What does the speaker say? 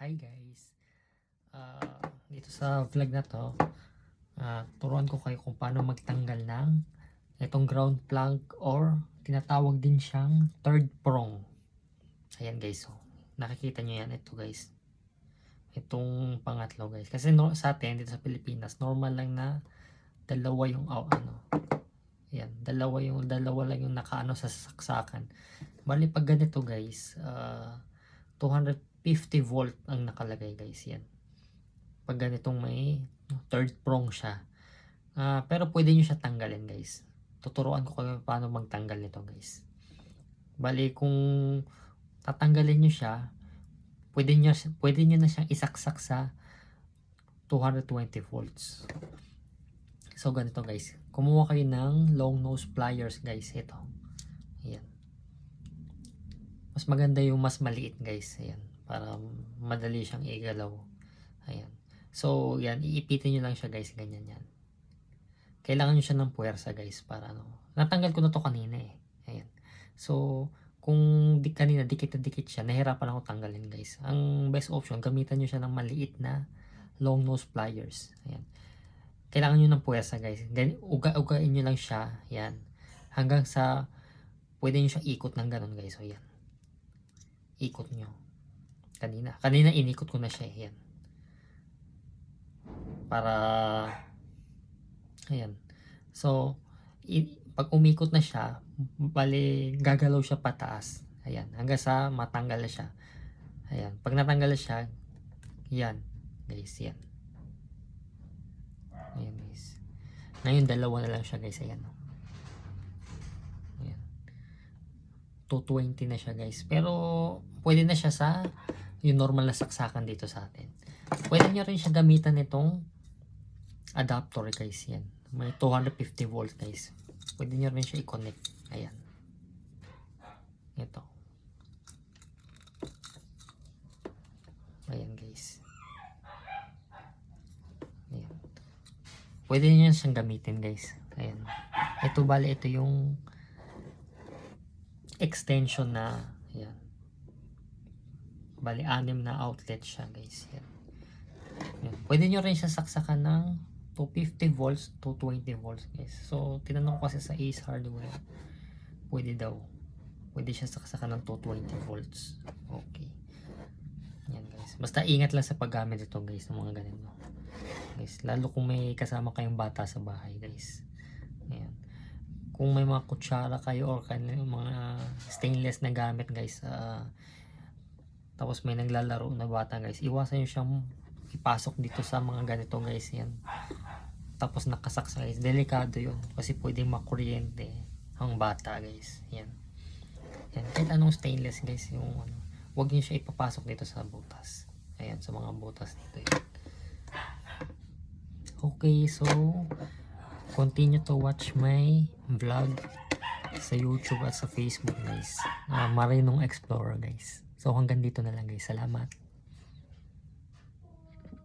Hi guys, dito sa vlog na to, turuan ko kayo kung paano magtanggal ng itong ground plug or tinatawag din siyang third prong. Ayan guys, so, nakikita nyo yan, ito guys, itong pangatlo guys, kasi sa atin dito sa Pilipinas normal lang na dalawa yung yan, dalawa lang yung nakaano sa saksakan. Bali pag ganito guys, 250 volt ang nakalagay guys, yan pag ganitong may third prong siya. Pero pwede nyo siya tanggalin guys, tuturuan ko kayo paano magtanggal nito guys. Bali kung tatanggalin nyo siya, pwede nyo na siyang isaksak sa 220 volts. So ganito guys, kumuha kayo ng long nose pliers guys, ito, ayan. Mas maganda yung mas maliit guys, ayan, para madali siyang igalaw, ayan. So yan, iipitin nyo lang siya guys, ganyan yan. Kailangan nyo siya ng puwersa guys, para natanggal ko na to kanina ayan. So kung kanina dikit na dikit siya, nahirapan ako tanggalin guys. Ang best option, gamitan nyo siya ng maliit na long nose pliers, ayan. Kailangan nyo ng puwersa guys, ugain nyo lang siya, yan, hanggang sa pwede nyo siya ikot ng ganun guys. So yan, ikot nyo. Kanina inikot ko na siya, yan, para ayan. So pag umikot na siya, bali gagalaw siya pataas, ayan, hanggang sa matanggal na siya, ayan. Pag natanggal na siya, yan guys, yan, ayan guys. Ngayon dalawa na lang siya guys, ayan, ayan. 220 na siya guys, pero pwede na siya sa yung normal na saksakan dito sa atin. Pwede nyo rin siya gamitan nitong adapter guys, yan, may 250 volt guys. Pwede nyo rin siya i-connect, ayan, ito, ayan guys, ayan. Pwede nyo siyang gamitin guys, ayan. Ito bali, ito yung extension na, ayan, bali 6 na outlet siya guys, yan. Yan. Pwede nyo rin siya saksakan ng 250 volts, 220 volts guys. So tinanong ko kasi sa Ace Hardware, pwede daw, pwede siya saksakan ng 220 volts. Okay, yan guys, basta ingat lang sa paggamit ito guys ng mga ganito guys, lalo kung may kasama kayong bata sa bahay guys, ayan. Kung may mga kutsara kayo or mga stainless na gamit guys, tapos may naglalaro na bata guys, iwasan nyo siyang ipasok dito sa mga ganito guys, yan. Tapos nakasaksa guys, delikado yun kasi pwedeng makuryente ang bata guys, yan. Yan, kahit anong stainless guys, yung huwag nyo siya ipapasok dito sa butas, ayan, sa mga butas dito, yan. Okay, so continue to watch my vlog sa YouTube at sa Facebook guys, Marinong Explorer guys. So hanggang dito na lang guys, salamat.